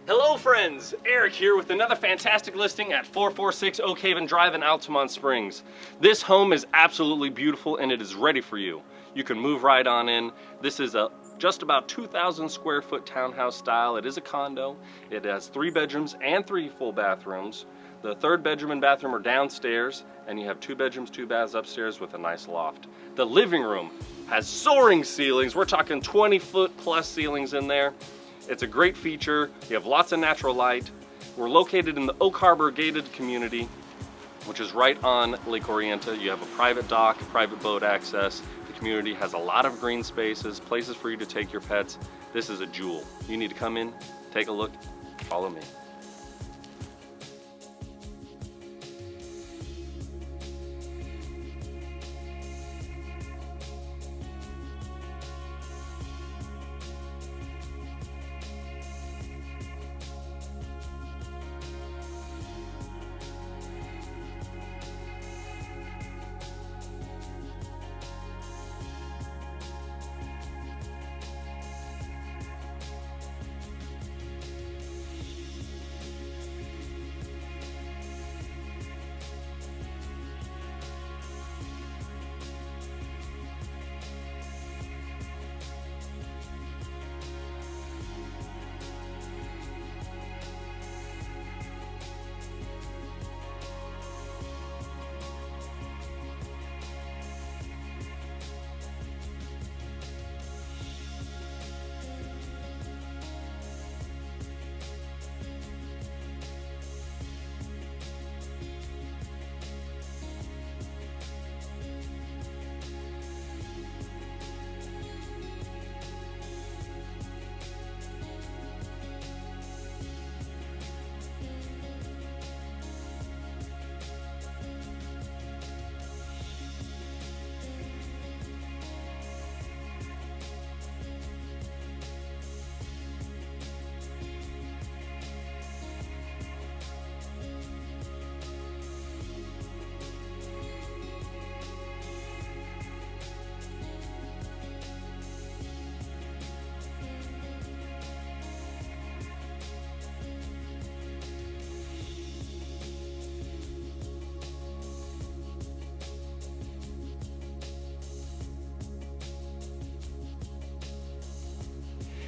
Hello friends, Eric here with another fantastic listing at 446 Oak Haven Drive in Altamonte Springs. This home is absolutely beautiful and it is ready for you. You can move right on in. This is a just about 2,000 square foot townhouse style. It is a condo. It has 3 bedrooms and 3 full bathrooms. The 3rd bedroom and bathroom are downstairs, and you have 2 bedrooms, 2 baths upstairs with a nice loft. The living room has soaring ceilings. We're talking 20-foot plus ceilings in there. It's a great feature. You have lots of natural light. We're located in the Oak Harbour gated community, which is right on Lake Orienta. You have a private dock, private boat access. The community has a lot of green spaces, places for you to take your pets. This is a jewel. You need to come in, take a look, follow me.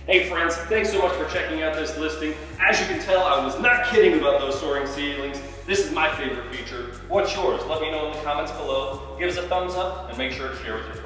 Hey friends, thanks so much for checking out this listing. As you can tell, I was not kidding about those soaring ceilings. This is my favorite feature. What's yours? Let me know in the comments below. Give us a thumbs up and make sure to share with your friends.